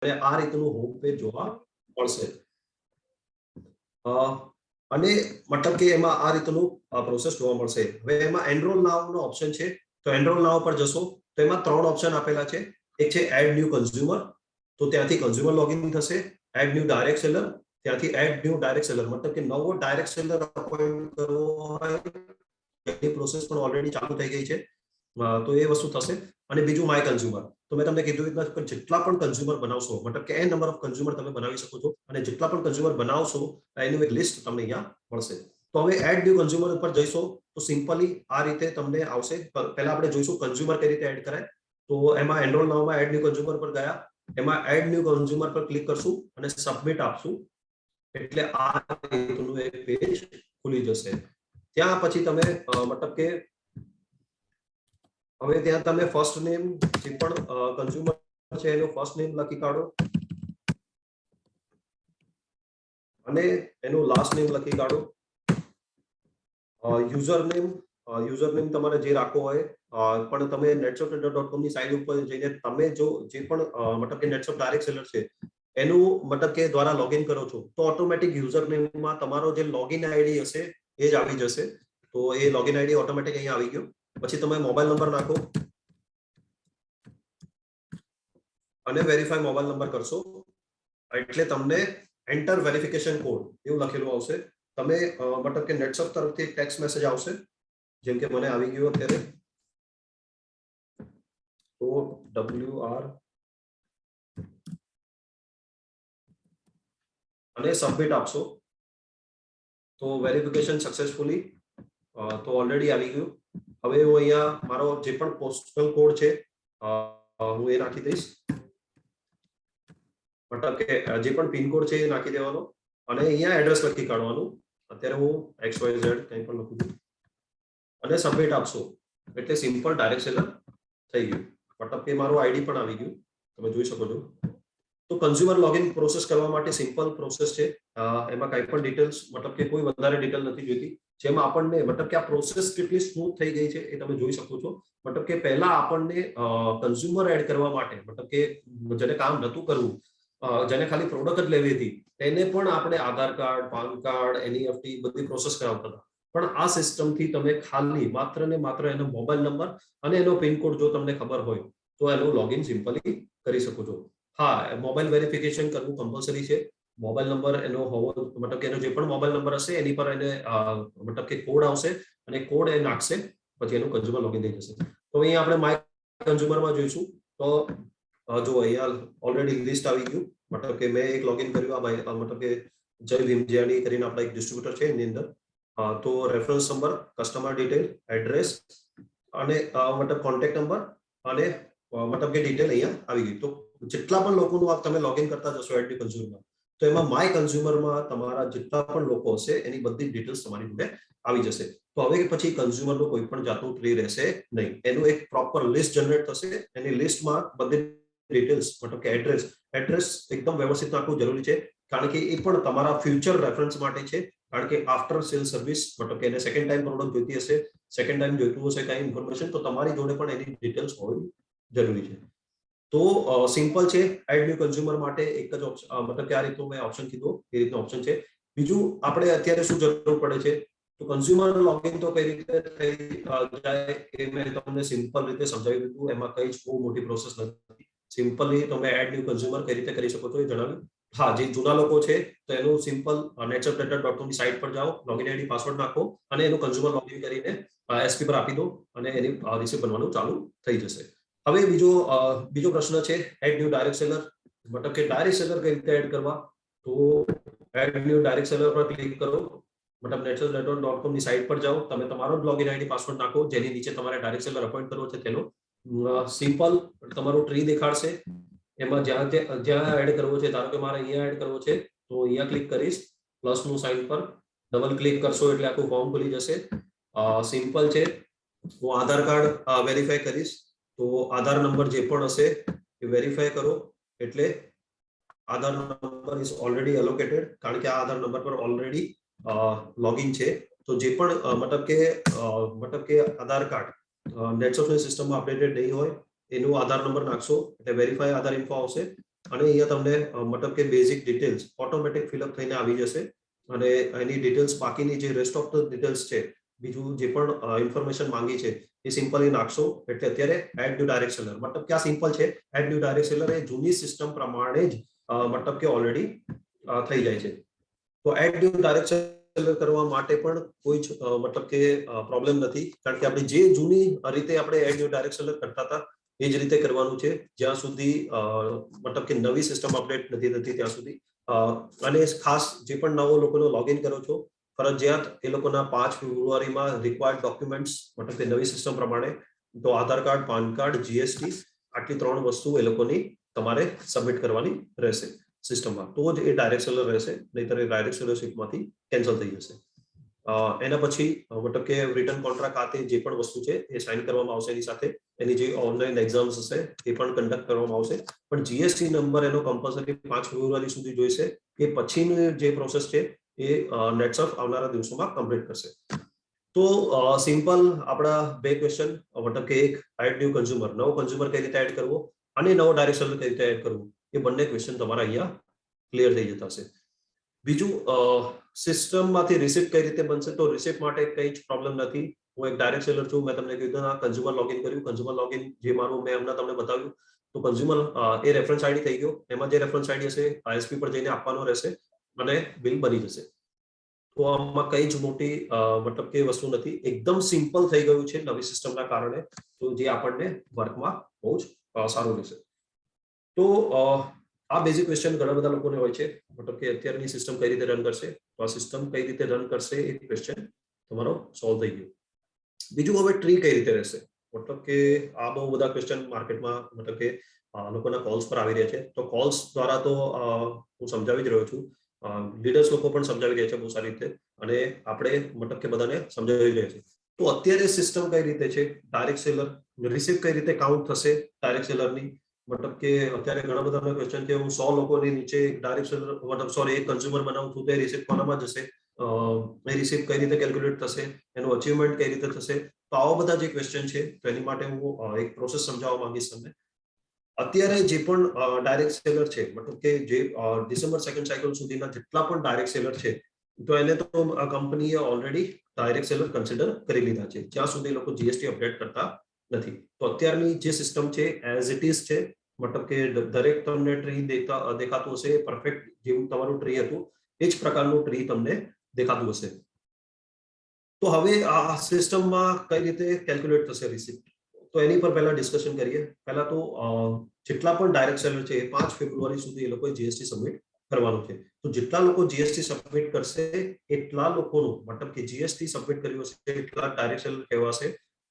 અને આ રીતનું હોમ પેજ જોવા મળશે. અને મતલબ કે એમાં આ રીતનું પ્રોસેસ જોવા મળશે. હવે એમાં એનરોલ નાવ નો ઓપ્શન છે, તો એનરોલ નાવ પર જશો તો એમાં 3 ઓપ્શન આપેલા છે. એક છે એડ ન્યુ કન્ઝ્યુમર, તો ત્યાંથી કન્ઝ્યુમર લોગિન થશે. એડ ન્યુ ડાયરેક્ટ સેલર, ત્યાંથી એડ ન્યુ ડાયરેક્ટ સેલર, મતલબ કે નવો ડાયરેક્ટ સેલર અપોઇન્ટ કરવો હોય એની પ્રોસેસ પણ ઓલરેડી ચાલુ થઈ ગઈ છે, તો એ વસ્તુ થશે. અને બીજું માય કન્ઝ્યુમર, તો મેં તમને કીધું કે જેટલા પણ કન્ઝ્યુમર બનાવશો, મતલબ કે n નંબર ઓફ કન્ઝ્યુમર તમે બનાવી શકો છો, અને જેટલા પણ કન્ઝ્યુમર બનાવશો એનું એક લિસ્ટ તમને અહીંયા મળશે. તો હવે એડ ન્યુ કન્ઝ્યુમર ઉપર જઈશો તો સિમ્પલી આ રીતે તમને આવશે. પહેલા આપણે જોઈશું કન્ઝ્યુમર કઈ રીતે એડ કરાય. તો એમાં એનરોલ નાવમાં એડ ન્યુ કન્ઝ્યુમર પર ગયા, એમાં એડ ન્યુ કન્ઝ્યુમર પર ક્લિક કરશું અને સબમિટ આપશું, એટલે આ રીતનું એક પેજ ખુલી જશે. ત્યાં પછી તમે મતલબ કે હવે ત્યાં તમે ફર્સ્ટ નેમ જે પણ કન્ઝ્યુમર છે એનો ફર્સ્ટ નેમ લખી કાઢો અને એનું લાસ્ટ નેમ લખી કાઢો. યુઝર નેમ તમારે જે રાખવો હોય, પણ તમે netshoptrader.com ની સાઇટ ઉપર જઈને તમે જો જે પણ મતલબ કે નેટશોપ ડાયરેક્ટ સેલર છે એનું મતલબ કે દ્વારા લોગિન કરો છો તો ઓટોમેટિક યુઝર નેમમાં તમારો જે લોગિન આઈડી હશે એ જ આવી જશે. તો એ લોગિન આઈડી ઓટોમેટિક અહીંયા આવી ગયો. પછી તમે મોબાઈલ નંબર નાખો અને વેરીફાઈ મોબાઈલ નંબર કરશો એટલે તમને એન્ટર વેરિફિકેશન કોડ એવું લખેલું આવશે. તમે મતલબ કે નેટશોપ તરફથી ટેક્સ્ટ મેસેજ આવશે, જેમ કે મને આવી ગયો અત્યારે. તો WR અને સબમિટ આપશો તો વેરિફિકેશન સક્સેસફુલી, તો ઓલરેડી આવી ગયું. હવે હું અહીંયા મારો જે પણ પોસ્ટલ કોડ છે હું એ નાખી દઈશ, મતલબ કે જે પણ પિનકોડ છે એ નાખી દેવાનો અને અહીંયા એડ્રેસ લખી કાઢવાનું. અત્યારે હું XYZ કંઈ પણ લખું છું અને સબમિટ આપશો એટલે સિમ્પલ ડાયરેક્ટ સેલર થઈ ગયું. મતલબ કે મારું આઈડી પણ આવી ગયું, તમે જોઈ શકો છો. તો કન્ઝ્યુમર લોગિન પ્રોસેસ કરવા માટે સિમ્પલ પ્રોસેસ છે. એમાં કંઈ પણ ડિટેલ્સ મતલબ કે કોઈ વધારે ડિટેલ નથી જોઈતી. જેમાં આપણને મતલબ કે આ પ્રોસેસ કેટલી સ્મૂથ થઈ ગઈ છે એ તમે જોઈ શકો છો. મતલબ કે પહેલા આપણને કન્ઝ્યુમર એડ કરવા માટે, મતલબ કે જેને કામ નતું કરવું, જેને ખાલી પ્રોડક્ટ જ લેવી હતી, એને પણ આપણે આધાર કાર્ડ, પાન કાર્ડ, NEFT બધી પ્રોસેસ કરાવતા હતા. પણ આ સિસ્ટમથી તમે ખાલી માત્ર ને માત્ર એનો મોબાઈલ નંબર અને એનો પિનકોડ જો તમને ખબર હોય તો એનું લોગિન સિમ્પલી કરી શકો છો. હા, મોબાઈલ વેરિફિકેશન કરવું કમ્પલસરી છે. મોબાઈલ નંબર એનો હોવો, મતલબ કે એનો જે પણ મોબાઈલ નંબર હશે એની પર એને મતલબ કે કોડ આવશે અને કોડ એ નાખશે પછી એનું કન્ઝ્યુમર લોગિન થઈ જશે. તો અહીંયા આપણે માય કન્ઝ્યુમરમાં જોઈશું તો જો અહીંયા ઓલરેડી લિસ્ટ આવી ગયું. મતલબ કે મેં એક લોગિન કર્યું, આ ભાઈ મતલબ કે જય ભીમજીયાની કરીને આપણા એક ડિસ્ટ્રીબ્યુટર છે એની અંદર. તો reference number, customer detail, address અને મતલબ કોન્ટેક્ટ નંબર અને મતલબ કે ડિટેલ અહીંયા આવી ગઈ. તો જેટલા પણ લોકોનું તમે લોગિન કરતા જશો એડ ન્યુ કન્ઝ્યુમર, તો એમાં માય કન્ઝ્યુમરમાં તમારા જેટલા પણ લોકો હશે એની બધી ડિટેલ્સ તમારી જોડે આવી જશે. તો હવે પછી કન્ઝ્યુમરનું કોઈ પણ જાતનું ટ્રી રહેશે નહીં. એનું એક પ્રોપર લિસ્ટ જનરેટ થશે. એની લિસ્ટમાં બધી ડિટેલ્સ મતલબ કે એડ્રેસ એકદમ વ્યવસ્થિત નાખવું જરૂરી છે, કારણ કે એ પણ તમારા ફ્યુચર રેફરન્સ માટે છે. કારણ કે આફ્ટર સેલ સર્વિસ મતલબ કે એને સેકન્ડ ટાઈમ પ્રોડક્ટ જોઈતી હશે, સેકન્ડ ટાઈમ જોઈતું હશે કઈ ઇન્ફોર્મેશન, તો તમારી જોડે પણ એની ડિટેલ્સ હોવી જરૂરી છે. તો સિમ્પલ છે એડ ન્યુ કન્ઝ્યુમર માટે એક જ ઓપ્શન, મતલબ કે આ રીતનું મેં ઓપ્શન કીધું એ રીતનો ઓપ્શન છે. બીજું આપણે અત્યારે શું જરૂર પડે છે, તો કન્ઝ્યુમર લોગિન તો કઈ રીતે થઈ જાય એ મેં તમને સિમ્પલ રીતે સમજાવી દીધું. એમાં કઈ જ બહુ મોટી પ્રોસેસ નથી. સિમ્પલી તમે એડ ન્યુ કન્ઝ્યુમર કઈ રીતે કરી શકો છો એ જણાવ્યું. હા, જે જૂના લોકો છે તો એનું સિમ્પલ netshoptrader.com ની સાઇટ પર જાઓ, લોગિન આઈડી પાસવર્ડ નાખો અને એનું કન્ઝ્યુમર લોગિન કરીને SP પર આપી દો અને એની રિસીવ બનવાનું ચાલુ થઈ જશે. હવે બીજો પ્રશ્ન છે એડ ન્યુ ડાયરેક્ટ સેલર, મતલબ કે ડાયરેક્ટ સેલર કઈ રીતે એડ કરવા. તો એડ ન્યુ ડાયરેક્ટ સેલર પર ક્લિક કરો, મતલબ netshoptrader.com ની સાઇટ પર જાઓ, તમે તમારો લોગિન આઈડી પાસવર્ડ નાખો, જેની નીચે તમારે ડાયરેક્ટ સેલર અપોઇન્ટ કરવો છે તેનો સિમ્પલ તમારું ટ્રી દેખાડશે. એમાં જ્યાં એડ કરવો છે, ધારો કે મારે અહીંયા એડ કરવો છે તો અહીંયા ક્લિક કરીશ, પ્લસનું સાઇન પર ડબલ ક્લિક કરશો એટલે આખું ફોર્મ ખુલી જશે. સિમ્પલ છે. હું આધાર કાર્ડ વેરીફાઈ કરીશ, તો આધાર નંબર જે પણ હશે એ વેરીફાઈ કરો એટલે આધાર નંબર ઇઝ ઓલરેડી એલોકેટેડ, કારણ કે આ આધાર નંબર પર ઓલરેડી લોગિન છે. તો જે પણ મતલબ કે આધાર કાર્ડ નેટશોપની સિસ્ટમમાં અપડેટેડ નહીં હોય એનું આધાર નંબર નાખશો એટલે વેરીફાઈ આધાર ઇન્ફો આવશે અને અહીંયા તમને મતલબ કે બેઝિક ડિટેલ્સ ઓટોમેટિક ફિલઅપ થઈને આવી જશે અને એની ડિટેલ્સ બાકીની જે રેસ્ટ ઓફ ધ ડિટેલ્સ છે બીજું જે પણ ઇન્ફોર્મેશન માંગી છે એ સિમ્પલી નાખશો એટલે અત્યારે એડ ન્યુ ડાયરેક્ટ સેલર મતલબ કે આ સિમ્પલ છે એડ ન્યુ ડાયરેક્ટ સેલર એ જૂની સિસ્ટમ પ્રમાણે જ મતલબ કે ઓલરેડી થઈ જાય છે તો એડ ન્યુ ડાયરેક્ટ સેલર કરવા માટે પણ કોઈ મતલબ કે પ્રોબ્લેમ નથી કારણ કે આપણે જે જૂની રીતે આપણે એડ ન્યુ ડાયરેક્ટ સેલર કરતા હતા એ જ રીતે કરવાનું છે જ્યાં સુધી મતલબ કે નવી સિસ્ટમ અપડેટ નથી થતી ત્યાં સુધી અને ખાસ જે પણ નવો લોકોનો લોગિન કરો છો ફરજિયાત એ લોકોના 5 ફેબ્રુઆરીમાં રિક્વાયર્ડ ડોક્યુમેન્ટ્સ મતલબ કે નવી સિસ્ટમ પ્રમાણે તો આધાર કાર્ડ પાન કાર્ડ જીએસટી આટલી 3 વસ્તુ એ લોકોની તમારે સબમિટ કરવાની રહેશે સિસ્ટમમાં તો જ એ ડાયરેક્ટ સેલર રહેશે નહીતર એ ડાયરેક્ટ સેલરશીપમાંથી કેન્સલ થઈ જશે એના પછી મતલબ કે રિટર્ન કોન્ટ્રાક્ટ ખાતે જે પણ વસ્તુ છે એ સાઇન કરવામાં આવશે એની સાથે એની જે ઓનલાઈન એક્ઝામ્સ હશે એ પણ કન્ડક્ટ કરવામાં આવશે પણ જીએસટી નંબર એનો કમ્પલસરી 5 ફેબ્રુઆરી સુધી જોઈશે એ પછીની જે પ્રોસેસ છે એ નેટસર્ફ આવનારા દિવસોમાં કમ્પ્લીટ કરશે તો સિમ્પલ આપણા બે ક્વેશ્ચન મતલબ કે એક એડ ન્યુ કન્ઝ્યુમર નવો કન્ઝ્યુમર કઈ રીતે એડ કરવો અને નવો ડાયરેક્ટ સેલર કઈ રીતે એડ કરવું એ બંને ક્વેશ્ચન તમારા અહીંયા ક્લિયર થઈ જતા હશે બીજું સિસ્ટમમાંથી રિસિપ્ટ કઈ રીતે બનશે તો રિસિપ્ટ માટે કંઈ જ પ્રોબ્લેમ નથી હું એક ડાયરેક્ટ સેલર છું મેં તમને કીધું આ કન્ઝ્યુમર લોગિન કર્યું કન્ઝ્યુમર લોગિન જે મારું મેં હમણાં તમને બતાવ્યું તો કન્ઝ્યુમર એ રેફરન્સ આઈડી થઈ ગયો એમાં જે રેફરન્સ આઈડી હશે આઈએસપી પર જઈને આપવાનો રહેશે અને બિલ બની જશે તો આમાં કઈ જ મોટી મતલબ કે વસ્તુ નથી એકદમ સિમ્પલ થઈ ગયું છે નવી સિસ્ટમના કારણે તો જે આપણને વર્કમાં બહુ જ સારું રહેશે તો આ બેઝિક ક્વેશ્ચન ઘણા બધા લોકોને હોય છે મતલબ કે અત્યારની સિસ્ટમ કઈ રીતે રન કરશે તો આ સિસ્ટમ કઈ રીતે રન કરશે એ ક્વેશ્ચન તમારો સોલ્વ થઈ ગયો બીજું હવે ટ્રી કઈ રીતે રહેશે મતલબ કે આ બહુ બધા ક્વેશ્ચન માર્કેટમાં મતલબ કે લોકોના કોલ્સ પર આવી રહ્યા છે તો કોલ્સ દ્વારા તો હું સમજાવી જ રહ્યો છું લીડર્સ લોકો પણ સમજાવી રહ્યા છે બહુ સારી રીતે અને આપણે મતલબ કે બધાને સમજાવી રહ્યા છે તો અત્યારે સિસ્ટમ કઈ રીતે છે ડાયરેક્ટ સેલર રિસીપ કઈ રીતે કાઉન્ટ થશે ડાયરેક્ટ સેલરની મતલબ કે અત્યારે ઘણા બધા ક્વેશ્ચન છે હું 100 લોકોની નીચે ડાયરેક્ટ સેલર મતલબ સોરી એક કન્ઝ્યુમર બનાવું છું તો એ રિસીપ કોનામાં જશે એ રિસીપ કઈ રીતે કેલ્ક્યુલેટ થશે એનું અચીવમેન્ટ કઈ રીતે થશે તો આવા બધા જે ક્વેશ્ચન છે તો એની માટે હું એક પ્રોસેસ સમજાવવા માંગીશ તમને અત્યારે જે પણ ડાયરેક્ટ સેલર છે મતલબ કે જે ડિસેમ્બર સેકન્ડ સાયકલ સુધીના જેટલા પણ ડાયરેક્ટ સેલર છે તો એને તો કંપનીએ ઓલરેડી ડાયરેક્ટ સેલર કન્સિડર કરી લીધા છે જ્યાં સુધી લોકો જીએસટી અપડેટ કરતા નથી તો અત્યારની જે સિસ્ટમ છે એઝ ઇટ ઇઝ છે મતલબ કે દરેક તમને ટ્રી દેખાતું હશે પરફેક્ટ જેવું તમારું ટ્રી હતું એ જ પ્રકારનું ટ્રી તમને દેખાતું હશે તો હવે આ સિસ્ટમમાં કઈ રીતે કેલ્ક્યુલેટ થશે રિસિપ્ટ તો એની પર પહેલા ડિસ્કશન કરીએ પહેલા તો જેટલા પણ ડાયરેક્ટ સેલર છે 5 ફેબ્રુઆરી સુધી એ લોકોએ જીએસટી સબમિટ કરવાનું છે તો જેટલા લોકો જીએસટી સબમિટ કરશે એટલા લોકોનું મતલબ કે જીએસટી સબમિટ કર્યું હશે એટલા ડાયરેક્ટ સેલર કહેવાશે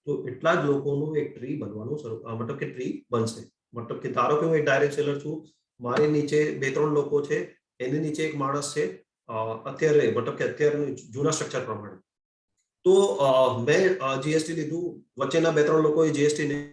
તો એટલા જ લોકોનું એક ટ્રી બનવાનું મતલબ કે ટ્રી બનશે મતલબ કે ધારો કે હું એક ડાયરેક્ટ સેલર છું મારી નીચે 2-3 લોકો છે એની નીચે એક માણસ છે અત્યારે મતલબ કે અત્યારની જૂના સ્ટ્રક્ચર પ્રમાણે તો મેં જીએસટી લીધું વચ્ચેના 2-3 લોકોએ જીએસટી નહીં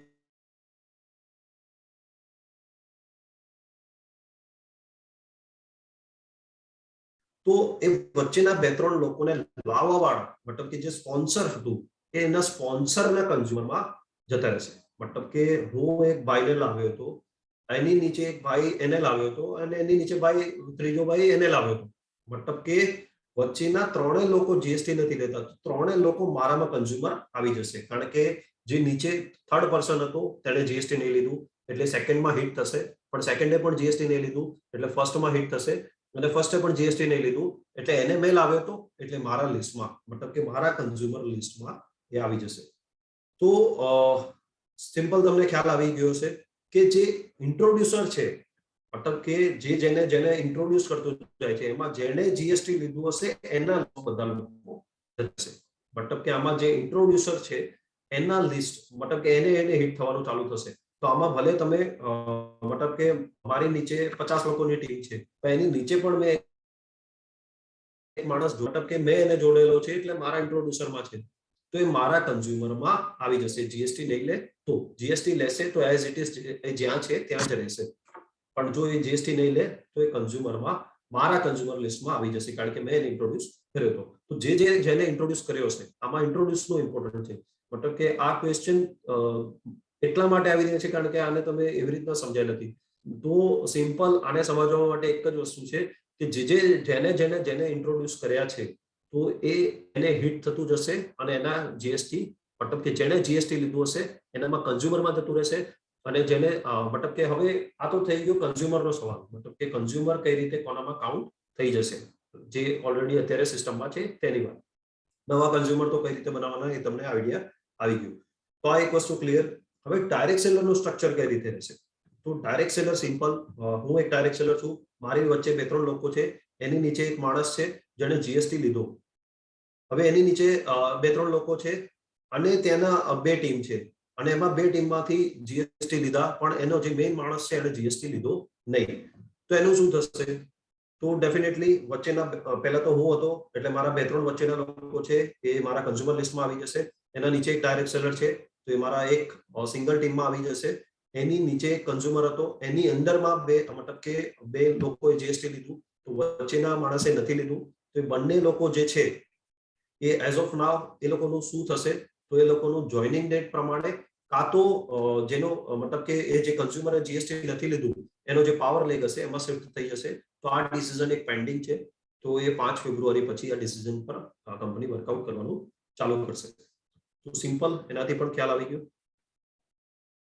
તો એ વચ્ચેના 2-3 લોકોને લાવવા વાળા મતલબ કે જે સ્પોન્સર હતું એ એના સ્પોન્સરના કન્ઝ્યુમરમાં જતા રહેશે મતલબ કે હું એક ભાઈને લાવ્યો હતો એની નીચે એક ભાઈ એને લાવ્યો હતો અને એની નીચે ભાઈ ત્રીજો ભાઈ એને લાવ્યો હતો મતલબ કે વચ્ચેના 3 લોકો જીએસટી નથી લેતા 3 લોકો મારામાં કન્ઝ્યુમર આવી જશે કારણ કે જે નીચે થર્ડ પર્સન હતો તેણે જીએસટી નહીં લીધું એટલે સેકન્ડમાં હિટ થશે પણ સેકન્ડે પણ જીએસટી નહીં લીધું એટલે ફર્સ્ટમાં હિટ થશે અને ફર્સ્ટે પણ જીએસટી નહીં લીધું એટલે એને મેલ આવ્યો હતો એટલે મારા લિસ્ટમાં મતલબ કે મારા કન્ઝ્યુમર લિસ્ટમાં એ આવી જશે તો સિમ્પલ તમને ખ્યાલ આવી ગયો છે કે જે ઇન્ટ્રોડ્યુસર છે મતલબ કે જેને ઇન્ટ્રોડ્યુસ કરતો જાય છે એમાં જેને જીએસટી લીધું હશે એના બધા લોકો જશે મતલબ કે આમાં જે ઇન્ટ્રોડ્યુસર છે એના લિસ્ટ મતલબ કે એને હિટ થવાનું ચાલુ થશે તો આમાં ભલે તમે મતલબ કે મારી નીચે 50 લોકોની ટીમ છે તો એની નીચે પણ મેં એક માણસ મતલબ કે મેં એને જોડેલો છે એટલે મારા ઇન્ટ્રોડ્યુસરમાં છે તો એ મારા કન્ઝ્યુમરમાં આવી જશે જીએસટી લઈ લે તો જીએસટી લેશે તો એઝ ઇટ ઇઝ જ્યાં છે ત્યાં જ રહેશે પણ જો એ જીએસટી નહીં લે તો એ કન્ઝ્યુમરમાં મારા કન્ઝ્યુમર લિસ્ટમાં આવી જશે કારણ કે મેં એને ઇન્ટ્રોડ્યુસ કર્યો હતો તો જેને ઇન્ટ્રોડ્યુસ કર્યો હશે આમાં ઇન્ટ્રોડ્યુસનો ઇમ્પોર્ટન્ટ છે મતલબ કે આ ક્વેશ્ચન એટલા માટે આવી રહ્યા છે કારણ કે આને તમે એવી રીતના સમજ્યા નથી તો સિમ્પલ આને સમજવા માટે એક જ વસ્તુ છે કે જેને ઇન્ટ્રોડ્યુસ કર્યા છે તો એને હિટ થતું જશે અને એના જીએસટી મતલબ કે જેને જીએસટી લીધું હશે એનામાં કન્ઝ્યુમરમાં જતું રહેશે અને જેને મતલબ કે હવે આ તો થઈ ગયો કન્ઝ્યુમરનો સવાલ, મતલબ કે કન્ઝ્યુમર કઈ રીતે કોનામાં કાઉન્ટ થઈ જશે જે ઓલરેડી અત્યારે સિસ્ટમમાં છે તેની વાત. નવા કન્ઝ્યુમર તો કઈ રીતે બનાવવાના એ તમને આઈડિયા આવી ગયું. તો આ એક વસ્તુ ક્લિયર. હવે ડાયરેક્ટ સેલરનું સ્ટ્રક્ચર કઈ રીતે રહેશે? તો ડાયરેક્ટ સેલર સિમ્પલ, હું એક ડાયરેક્ટ સેલર છું, મારી વચ્ચે 2-3 લોકો છે, એની નીચે એક માણસ છે જેને જીએસટી લીધો. હવે એની નીચે 2-3 લોકો છે અને તેના 2 ટીમ છે અને એમાં 2 ટીમમાંથી જીએસટી લીધા પણ એનો જે મેઇન માણસ છે એને જીએસટી લીધો નહીં. તો એનું શું થશે? તો ડેફિનેટલી વચ્ચેના પહેલા તો હું હતો એટલે મારા 2-3 વચ્ચેના લોકો છે એ મારા કન્ઝ્યુમર લિસ્ટમાં આવી જશે. એના નીચે એક ડાયરેક્ટ સેલર છે તો એ મારા એક સિંગલ ટીમમાં આવી જશે. એની નીચે એક કન્ઝ્યુમર હતો, એની અંદરમાં મતલબ કે 2 લોકોએ જીએસટી લીધું તો વચ્ચેના માણસે નથી લીધું. તો એ બંને લોકો જે છે એ એઝ ઓફ નાવ એ લોકોનું શું થશે? તો એ લોકોનું જોઈનિંગ ડેટ પ્રમાણે કાં તો જેનો મતલબ કે એ જે કન્ઝ્યુમરે જીએસટી નથી લીધું એનો જે પાવર લઈ જશે એમાં શિફ્ટ થઈ જશે. તો આ ડિસિઝન એક પેન્ડિંગ છે. તો એ 5 ફેબ્રુઆરી પછી આ ડિસિઝન પર કંપની વર્કઆઉટ કરવાનું ચાલુ કરશે. તો સિમ્પલ, એનાથી પણ ખ્યાલ આવી ગયો.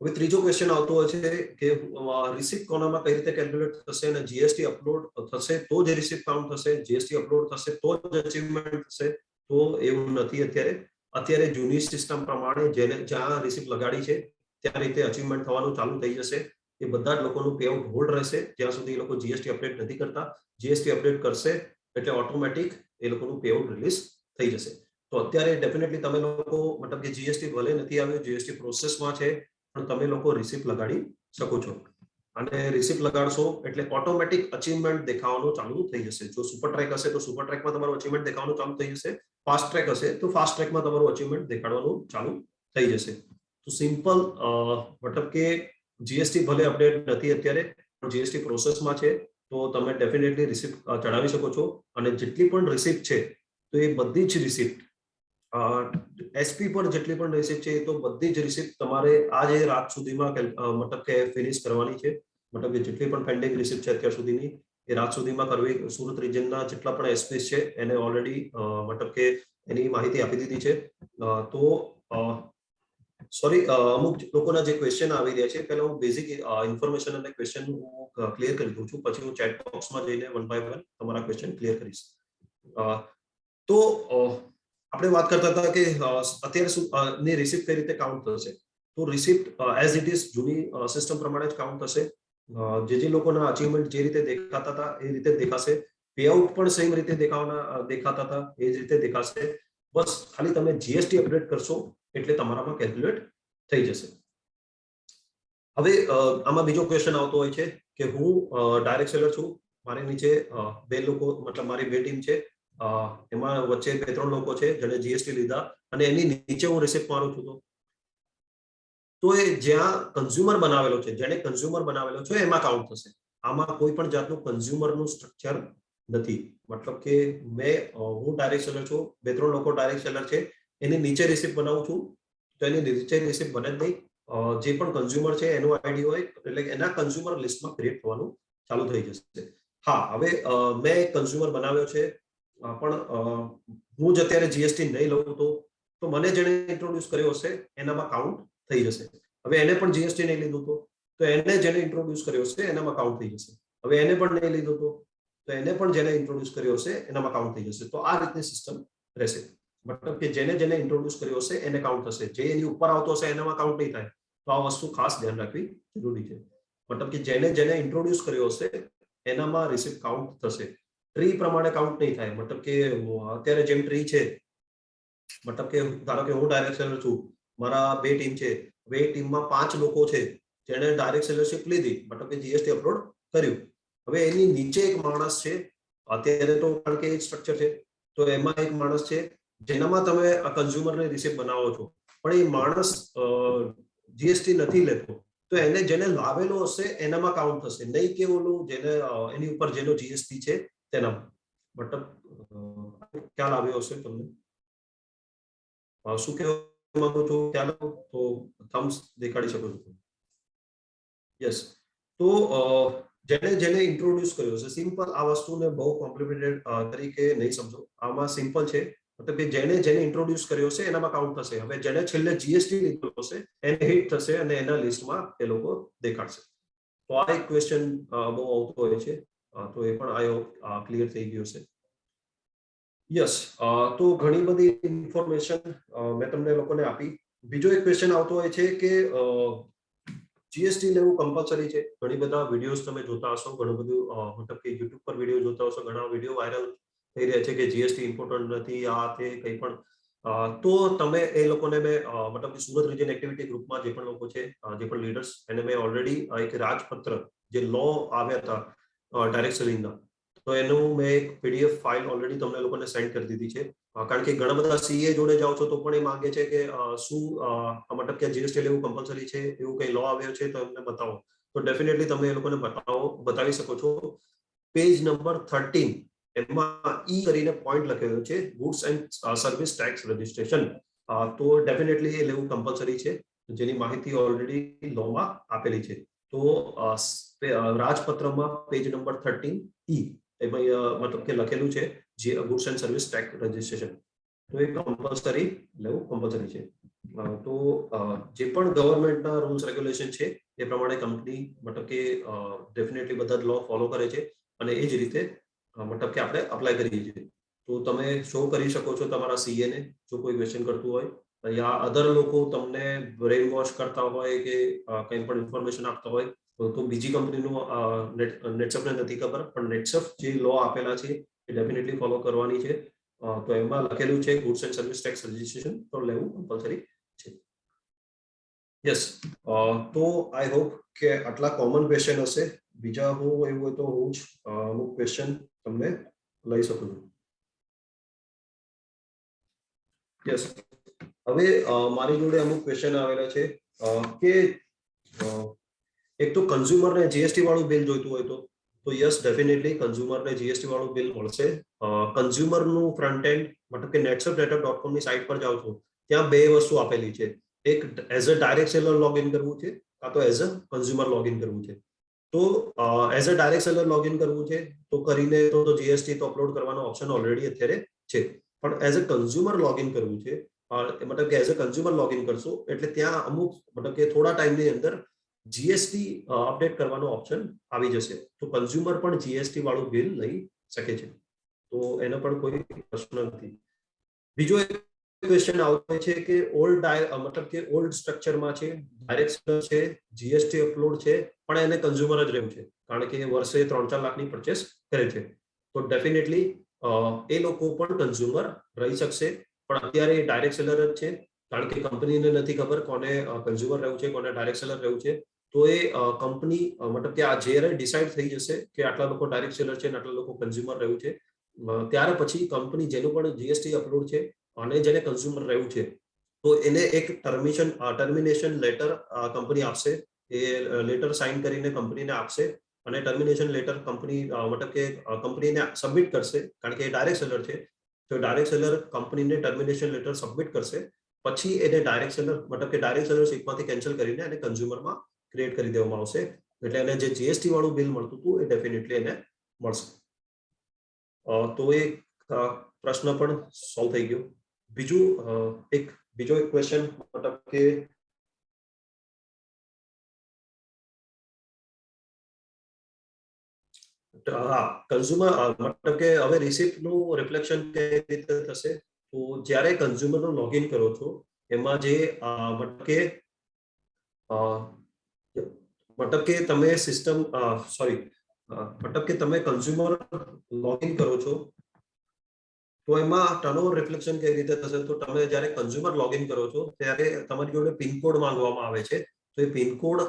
હવે ત્રીજો ક્વેશ્ચન આવતો હોય છે કે રિસિપ્ટ કોનામાં કઈ રીતે કેલ્ક્યુલેટ થશે અને જીએસટી અપલોડ થશે તો જ રિસિપ્ટ કાઉન્ટ થશે, જીએસટી અપલોડ થશે તો જ અચીવમેન્ટ થશે? તો એવું નથી. અત્યારે જૂની સિસ્ટમ પ્રમાણે જેને જ્યાં રિસિપ્ટ લગાડી છે ત્યાં રીતે અચીવમેન્ટ થવાનું ચાલુ થઈ જશે. એ બધા જ લોકોનું પે આઉટ હોલ્ડ રહેશે જ્યાં સુધી એ લોકો જીએસટી અપડેટ નથી કરતા. જીએસટી અપડેટ કરશે એટલે ઓટોમેટિક એ લોકોનું પે આઉટ રિલીઝ થઈ જશે. તો અત્યારે ડેફિનેટલી તમે લોકો મતલબ કે જીએસટી ભલે નથી આવ્યું, જીએસટી પ્રોસેસમાં છે, પણ તમે લોકો રિસિપ્ટ લગાડી શકો છો. અને રિસિપ્ટ લગાડશો એટલે ઓટોમેટિક અચીવમેન્ટ દેખાવાનું ચાલુ થઈ જશે. જો સુપર ટ્રેક હશે તો સુપર ટ્રેકમાં તમારું અચીવમેન્ટ દેખાવાનું ચાલુ થઈ જશે. ફાસ્ટ ટ્રેક હશે તો ફાસ્ટ ટ્રેકમાં તમારું અચીવમેન્ટ દેખાડવાનું ચાલુ થઈ જશે. તો સિમ્પલ, મતલબ કે જીએસટી ભલે અપડેટ નથી અત્યારે પણ જીએસટી પ્રોસેસમાં છે તો તમે ડેફિનેટલી રિસિપ્ટ ચડાવી શકો છો. અને જેટલી પણ રિસિપ્ટ છે તો એ બધી જ રિસિપ્ટ એસપી પર જેટલી પણ રિસિપ્ટ છે તો બધી જ રિસિપ્ટ તમારે આજે રાત સુધીમાં મતલબ કે ફિનિશ કરવાની છે. મતલબ કે જેટલી પણ પેન્ડિંગ રિસિપ્ટ છે અત્યાર સુધીની એ રાત સુધીમાં કરવી. સુરત રિજનના જેટલા પણ એસપી છે એને ઓલરેડી મતલબ કે એની માહિતી આપી દીધી છે. તો સોરી, અમુક લોકોના જે ક્વેશ્ચન આવી રહ્યા છે પહેલા હું બેઝિક ઇન્ફોર્મેશન અને ક્વેશ્ચન હું ક્લિયર કરી દઉં છું, પછી હું ચેટ બોક્સમાં જઈને 1 બાય 1 તમારા ક્વેશ્ચન ક્લિયર કરીશ. તો આપણે વાત કરતા હતા કે અત્યારે ની રિસિપ્ટ કઈ રીતે કાઉન્ટ થશે? તો રિસિપ્ટ એઝ ઇટ ઇઝ જૂની સિસ્ટમ પ્રમાણે જ કાઉન્ટ થશે. જે લોકોના અચીવમેન્ટ જે રીતે દેખાતા હતા એ રીતે દેખાશે. પેઆઉટ પણ સેમ રીતે દેખાતા હતા એ જ રીતે દેખાશે. બસ ખાલી તમે જીએસટી અપડેટ કરશો એટલે તમારામાં કેલ્ક્યુલેટ થઈ જશે. હવે આમાં બીજો ક્વેશ્ચન આવતો હોય છે કે હું ડાયરેક્ટ સેલર છું, મારી નીચે 2 લોકો મતલબ મારી 2 ટીમ છે, એમાં વચ્ચે 2-3 લોકો છે જેને જીએસટી લીધા અને એની નીચે હું રિસિપ્ટ મારું છું. તો એ જ્યાં કન્ઝ્યુમર બનાવેલો છે, જેને કન્ઝ્યુમર બનાવેલો છે એમાં કાઉન્ટ થશે. આમાં કોઈ પણ જાતનું કન્ઝ્યુમરનું સ્ટ્રક્ચર નથી. મતલબ કે હું ડાયરેક્ટ સેલર છું, 2-3 લોકો ડાયરેક્ટ સેલર છે, એની નીચે રિસિપ્ટ બનાવું છું તો એની નીચે રિસિપ્ટ બને જ નહીં. જે પણ કન્ઝ્યુમર છે એનો આઈડી હોય એટલે એના કન્ઝ્યુમર લિસ્ટમાં ક્રિએટ થવાનું ચાલુ થઈ જશે. હા, હવે મેં કન્ઝ્યુમર બનાવ્યો છે પણ હું જ અત્યારે જીએસટી નહીં લઉં તો મને જેને ઇન્ટ્રોડ્યુસ કર્યો હશે એનામાં કાઉન્ટ થઈ જશે. હવે એને પણ જીએસટી નહીં લીધું તો એને જેને ઇન્ટ્રોડ્યુસ કર્યો હશે એનામાં કાઉન્ટ થઈ જશે. હવે એને પણ નહીં લીધું તો એને પણ જેને ઇન્ટ્રોડ્યુસ કર્યો હશે એનામાં કાઉન્ટ થઈ જશે. તો આ રીતની સિસ્ટમ રહેશે. મતલબ કે જેને ઇન્ટ્રોડ્યુસ કર્યો હશે એને કાઉન્ટ થશે, જે એની ઉપર આવતો હશે એનામાં કાઉન્ટ નહીં થાય. તો આ વસ્તુ ખાસ ધ્યાન રાખવી જરૂરી છે. મતલબ કે જેને ઇન્ટ્રોડ્યુસ કર્યો હશે એનામાં રિસિપ્ટ કાઉન્ટ થશે. ટ્રી પ્રમાણે કાઉન્ટ નહીં થાય. મતલબ કે અત્યારે જેમ ટ્રી છે, મતલબ કે ધારો કે હું ડાયરેક્ટ સેલર છું, મારા 2 ટીમ છે, 2 ટીમમાં 5 લોકો છે જેને ડાયરેક્ટ સેલરશિપ લીધી, મતલબ કે જીએસટી અપલોડ કર્યું. હવે એની નીચે એક માણસ છે, અત્યારે તો કારણ કે એક સ્ટ્રક્ચર છે તો એમાં એક માણસ છે જેનામાં તમે કન્ઝ્યુમરને રિસિપ્ટ બનાવો છો પણ એ માણસ જીએસટી નથી લેતો તો એને જેને લાવેલો હશે એનામાં કાઉન્ટ થશે, નહીં કે ઓલું જેને એની ઉપર જેનો જીએસટી છે તેનામાં. મતલબ ખ્યાલ આવ્યો હશે તમને? શું કહેવા માંગુ છું ખ્યાલ તો થમ્સ દેખાડી શકો છો. યસ. તો જેને જેને ઇન્ટ્રોડ્યુસ કર્યો છે, સિમ્પલ આ વસ્તુને બહુ કોમ્પ્લિકેટેડ તરીકે નહીં સમજો. આમાં સિમ્પલ છે, મતલબ કે જેને જેને ઇન્ટ્રોડ્યુસ કર્યો છે એનામાં કાઉન્ટ થશે. હવે જેને છેલ્લે જીએસટી લીધેલો હશે એને હિટ થશે અને એના લિસ્ટમાં એ લોકો દેખાડશે. તો આ એક ક્વેશ્ચન બહુ આવતો હોય છે, તો એ પણ આઈ હોપ ક્લિયર થઈ ગયો છે. યસ, તો ઘણી બધી ઇન્ફોર્મેશન મેં તમને લોકોને આપી. બીજો એક ક્વેશ્ચન આવતો હોય છે કે જીએસટી લેવું કમ્પલસરી છે. ઘણી બધા વિડીયોઝ તમે જોતા હશો, ઘણું બધું મતલબ કે યુટ્યુબ પર વિડીયો જોતા હશો, ઘણા વિડીયો વાયરલ થઈ રહ્યા છે કે જીએસટી ઇમ્પોર્ટન્ટ નથી, આ તે કંઈ પણ. તો તમે એ લોકોને મેં મતલબ કે સુરત રિજન એક્ટિવિટી ગ્રુપમાં જે પણ લોકો છે, જે પણ લીડર્સ, એને મેં ઓલરેડી એક રાજપત્ર જે લો આવ્યા હતા ડાયરેક્ટ સેલિંગના, તો એનું મેં એક પીડીએફ ફાઇલ ઓલરેડી તમને લોકોને સેન્ડ કરી દીધી છે. કારણ કે ઘણા બધા સીએ જોડે જાઓ છો તો પણ એ માંગે છે કે શું મતલબ કે જીએસટી લેવું કમ્પલસરી છે, એવું કઈ લો આવ્યો છે તો એમને બતાવો. તો ડેફિનેટલી તમે એ લોકોને બતાવી શકો છો. પેજ નંબર 13 એમાં ઈ કરીને પોઈન્ટ લખેલો છે, goods and service tax registration. તો ડેફિનેટલી એ લેવું કમ્પલસરી છે, જેની માહિતી ઓલરેડી લોમાં આપેલી છે. તો રાજપત્રમાં પેજ નંબર 13 ઈ એમાં મતલબ કે લખેલું છે જે goods and service tax registration. તો એ કમ્પલસરી લેવું કમ્પલસરી છે. તો જે પણ ગવર્મેન્ટના રૂલ્સ રેગ્યુલેશન છે એ પ્રમાણે કંપની મતલબ કે ડેફિનેટલી બધા લો ફોલો કરે છે અને એ જ રીતે મતલબ કે આપણે અપ્લાય કરીએ છીએ. તો તમે શો કરી શકો છો તમારા સીએ ને, જો કોઈ ક્વેશ્ચન કરતું હોય, યા અધર લોકો તમને બ્રેઇન વોશ કરતા હોય કે કંઈ પણ ઇન્ફોર્મેશન આપતા હોય, તો બીજી કંપનીનું નેટસફને નથી ખબર, પણ નેટસફ જે લો આપેલા છે એ ડેફિનેટલી ફોલો કરવાની છે. તો એમાં લખેલું છે goods and service tax registration, તો લેવું કમ્પલસરી છે. યસ, તો આઈ હોપ કે આટલા કોમન ક્વેશ્ચન હશે. બીજા હું એવું હોય તો હું જ અમુક ક્વેશ્ચન તમને લઈ શકું છું. યસ, હવે મારી જોડે અમુક ક્વેશ્ચન આવેલા છે કે એક તો કન્ઝ્યુમરને જીએસટી વાળું બિલ જોઈતું હોય તો યસ, ડેફિનેટલી કન્ઝ્યુમરને જીએસટી વાળું બિલ મળશે. કન્ઝ્યુમરનું ફ્રન્ટ એન્ડ મતલબ કે netsafdata.com ની સાઇટ પર જાઓ છો, ત્યાં બે વસ્તુ આપેલી છે. એક as a direct seller login કરવું છે, કાં તો એઝ અ કન્ઝ્યુમર લોગિન કરવું છે. તો as a direct seller login કરવું છે તો કરીને તો જીએસટી તો અપલોડ કરવાનો ઓપ્શન ઓલરેડી અત્યારે છે. પણ એઝ અ કન્ઝ્યુમર લોગિન કરવું છે, મતલબ કે એઝ અ કન્ઝ્યુમર લોગિન કરશો એટલે ત્યાં અમુક મતલબ કે થોડા ટાઈમની અંદર જીએસટી અપડેટ કરવાનો ઓપ્શન આવી જશે. તો કન્ઝ્યુમર પણ જીએસટી વાળું બિલ લઈ શકે છે, તો એનો પણ કોઈ પ્રશ્ન નથી. બીજો એક ક્વેશ્ચન આવતો છે કે ઓલ્ડ મતલબ કે ઓલ્ડ સ્ટ્રક્ચરમાં છે, ડાયરેક્ટ સેલર છે, જીએસટી અપલોડ છે, પણ એને કન્ઝ્યુમર જ રહેવું છે કારણ કે વર્ષે 3-4 લાખની પરચેસ કરે છે. તો ડેફિનેટલી એ લોકો પણ કન્ઝ્યુમર રહી શકશે, પણ અત્યારે ડાયરેક્ટ સેલર જ છે કારણ કે કંપનીને નથી ખબર કોને કન્ઝ્યુમર રહેવું છે, કોને ડાયરેક્ટ સેલર રહેવું છે. તો એ કંપની મતલબ કે આ જ્યારે ડિસાઇડ થઈ જશે કે આટલા લોકો ડાયરેક્ટ સેલર છે અને આટલા લોકો કન્ઝ્યુમર રહેવું છે, ત્યાર પછી કંપની જેનું પણ જીએસટી અપલોડ છે અને જેને કન્ઝ્યુમર રહેવું છે, તો એને એક ટર્મિનેશન લેટર કંપની આપશે. એ લેટર સાઇન કરીને કંપનીને આપશે અને ટર્મિનેશન લેટર કંપની મતલબ કે કંપનીને સબમિટ કરશે કારણ કે એ ડાયરેક્ટ સેલર છે. તો ડાયરેક્ટ સેલર કંપનીને ટર્મિનેશન લેટર સબમિટ કરશે, પછી એને ડાયરેક્ટ સેલર મતલબ કે ડાયરેક્ટ સેલરશીપમાંથી કેન્સલ કરીને એને કન્ઝ્યુમરમાં ક્રિએટ કરી દેવામાં આવશે. એટલે એને જે જીએસટી વાળું બિલ મળતું હતું એ ડેફિનેટલી એને મળશે. તો એ પ્રશ્ન પણ સોલ્વ થઈ ગયો. બીજો એક ક્વેશ્ચન મતલબ કે કન્ઝ્યુમર મતલબ કે હવે રિસિપ્ટનું રિફ્લેક્શન કેવી રીતે થશે? તો જ્યારે કન્ઝ્યુમરનું લોગિન કરો છો એમાં જે મતલબ કે તમે સિસ્ટમ મતલબ કે તમે કન્ઝ્યુમર લોગિન કરો છો તો એમાં ટર્નઓવર રિફ્લેક્શન કેવી રીતે થશે? તો તમે જ્યારે કન્ઝ્યુમર લોગિન કરો છો ત્યારે તમારી જોડે પિનકોડ માંગવામાં આવે છે. તો એ પિનકોડ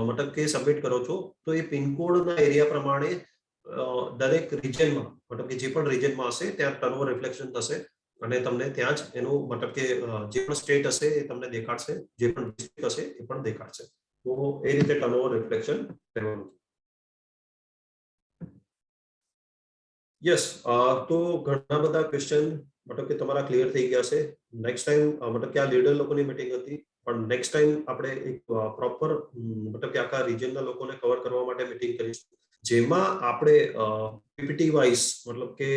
મતલબ કે સબમિટ કરો છો તો એ પિનકોડના એરિયા પ્રમાણે દરેક રિજનમાં મતલબ કે જે પણ રિજનમાં હશે ત્યાં ટર્નઓવર રિફ્લેક્શન થશે અને તમને ત્યાં જ એનું મતલબ કે જે પણ સ્ટેટ હશે એ તમને દેખાડશે, જે પણ ડિસ્ટ્રિક્ટ હશે એ પણ દેખાડશે. તો એ રીતે ટર્નઓવર રિફ્લેક્શન રહેવાનું. યસ, તો ઘણા બધા ક્વેશ્ચન મતલબ કે તમારા ક્લિયર થઈ ગયા છે. નેક્સ્ટ ટાઈમ મતલબ કે આ લીડર લોકોની મીટિંગ હતી પણ નેક્સ્ટ ટાઈમ આપણે એક પ્રોપર મતલબ કે આખા રિજનના લોકોને કવર કરવા માટે મીટિંગ કરીશું, જેમાં આપણે પીપીટી વાઇઝ મતલબ કે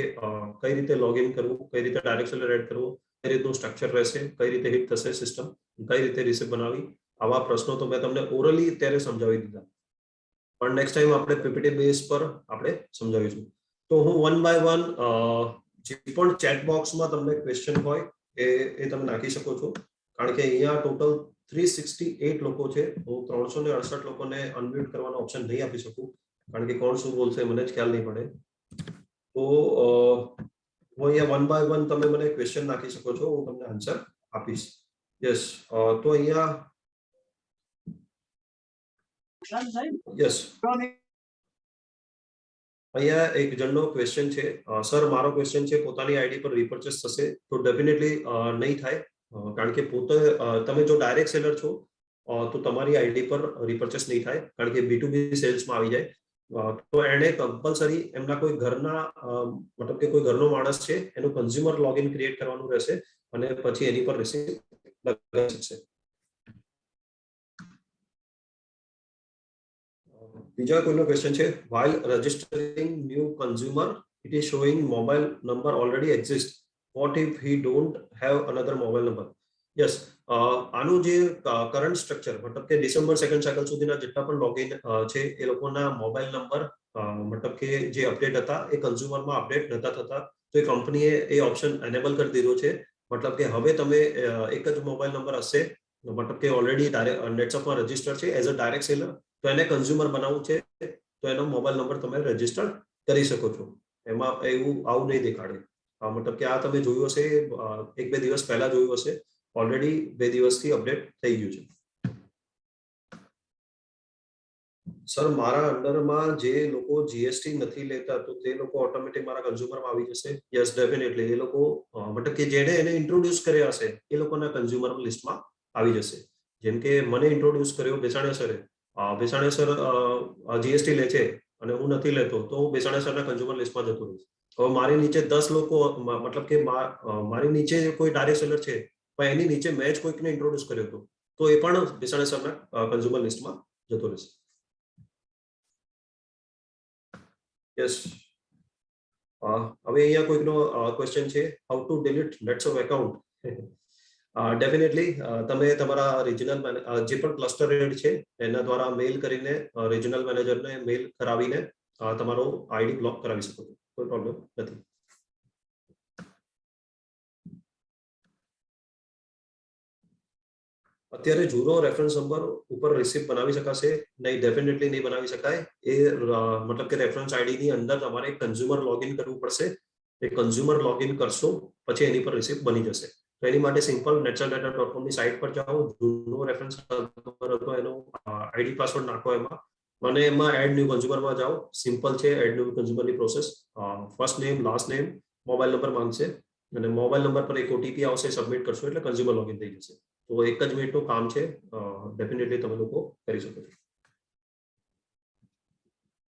કઈ રીતે લોગિન કરવું, કઈ રીતે ડાયરેક્ટ સેલર એડ કરવું, કઈ રીતનું સ્ટ્રક્ચર રહેશે, કઈ રીતે હિટ થશે સિસ્ટમ, કઈ રીતે રિસિપ્ટ બનાવી, આવા પ્રશ્નો તો મેં તમને ઓરલી ત્યારે સમજાવી દીધા, પણ નેક્સ્ટ ટાઈમ આપણે પીપીટી બેઝ પર આપણે સમજાવીશું. તો હું વન બાય વન જે પણ ચેટ બોક્સમાં તમને ક્વેશ્ચન હોય એ તમે નાખી શકો છો, કારણ કે અહીંયા ટોટલ 368 લોકો છે. હું 368 લોકોને અનમ્યુટ કરવાનો ઓપ્શન નહીં આપી શકું, કારણ કે કોણ શું બોલશે મને જ ખ્યાલ નહીં પડે. તો હું અહીંયા વન બાય વન તમે મને ક્વેશ્ચન નાખી શકો છો, હું તમને આન્સર આપીશ. યસ, તો અહીંયા યસ અહીંયા એક જણનો ક્વેશ્ચન છે, સર મારો ક્વેશ્ચન છે પોતાની આઈડી પર રિપર્ચેસ થશે? તો ડેફિનેટલી નહીં થાય, કારણ કે પોતે તમે જો ડાયરેક્ટ સેલર છો તો તમારી આઈડી પર રિપર્ચેસ નહીં થાય, કારણ કે B2B સેલ્સમાં આવી જાય. તો એને કમ્પલસરી એમના કોઈ ઘરના મતલબ કે કોઈ ઘરનો માણસ છે એનું કન્ઝ્યુમર લોગિન ક્રિએટ કરવાનું રહેશે, અને પછી એની પર રિસીપ્ટ લગાવી શકશે. બીજા કોઈનો ક્વેશ્ચન છે, while registering new consumer it is showing mobile number already exists, what if he don't have another mobile number? Yes, આનું જે કરંટ સ્ટ્રક્ચર મતલબ કે ડિસેમ્બર સેકન્ડ સાયકલ સુધીના જેટલા પણ લોગિન છે એ લોકોના મોબાઈલ નંબર મતલબ કે જે અપડેટ હતા એ કન્ઝ્યુમરમાં અપડેટ નતા થતા, તો એ કંપનીએ એ ઓપ્શન એનેબલ કરી દીધો છે. મતલબ કે હવે તમે એક જ મોબાઈલ નંબર હશે, મતલબ કે ઓલરેડી નેટસઅપમાં રજીસ્ટર છે એઝ અ ડાયરેક્ટ સેલર, તો એને કન્ઝ્યુમર બનાવવું છે તો એનો મોબાઈલ નંબર તમે રજીસ્ટર કરી શકો છો. એમાં એવું આવું નહીં દેખાડે. મતલબ કે આ તમે જોયું હશે, 1-2 દિવસ પહેલા જોયું હશે, ઓલરેડી 2 દિવસથી અપડેટ થઈ ગયું છે. સર મારા અંડરમાં જે લોકો જીએસટી નથી લેતા તો તે લોકો ઓટોમેટિક મારા કન્ઝ્યુમરમાં આવી જશે? Yes, definitely. એ લોકો મતલબ કે જેને એને ઇન્ટ્રોડ્યુસ કર્યા હશે એ લોકોના કન્ઝ્યુમર લિસ્ટમાં આવી જશે. જેમ કે મને ઇન્ટ્રોડ્યુસ કર્યો બેસાણિયા સરે, બેસાણિયા સર જીએસટી લે છે અને હું નથી લેતો, તો હું બેસાણિયા સરના કન્ઝ્યુમર લિસ્ટમાં જતો રહીશ. હવે મારી નીચે 10 લોકો મતલબ કે મારી નીચે કોઈ ડાયરેક્ટ સેલર છે પણ એની નીચે મેં જ કોઈકને ઇન્ટ્રોડ્યુસ કર્યો હતો, તો એ પણ બેસાણિયા સરના કન્ઝ્યુમર લિસ્ટમાં જતો રહેશે. યસ, હવે અહીંયા કોઈકનો ક્વેશ્ચન છે, how to delete WhatsApp account? Definitely તમે તમારા રિજનલ જે પણ ક્લસ્ટર હેડ છે એના દ્વારા મેલ કરીને રિજનલ મેનેજરને મેલ કરાવીને તમારો આઈડી બ્લોક કરાવી શકો છો, કોઈ પ્રોબ્લેમ નથી. અત્યારે જૂનો રેફરન્સ નંબર ઉપર રિસિપ્ટ બનાવી શકાશે નહીં? ડેફિનેટલી નહીં બનાવી શકાય. એ મતલબ કે રેફરન્સ આઈડી ની અંદર તમારે કન્ઝ્યુમર લોગિન કરવું પડશે. એ કન્ઝ્યુમર લોગિન કરશો પછી એની પર રિસિપ્ટ બની જશે. તો એની માટે સિમ્પલ netsuldata.com ની સાઇટ પર જાઓ, જૂનો રેફરન્સ નંબર હતો એનો આઈડી પાસવર્ડ નાખો એમાં, અને એમાં એડ ન્યુ કન્ઝ્યુમરમાં જાઓ. સિમ્પલ છે એડ ન્યુ કન્ઝ્યુમરની process. First name, last name, mobile number માંગશે અને મોબાઈલ નંબર પર એક ઓટીપી આવશે, સબમિટ કરશો એટલે કન્ઝ્યુમર લોગિન થઈ જશે. તો એક જ મિનિટનું કામ છે, ડેફિનેટલી તમે લોકો કરી શકો છો.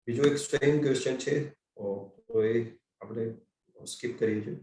બીજો એક સેમ ક્વેશ્ચન છે, તો એ આપણે સ્કીપ કરીએ છીએ.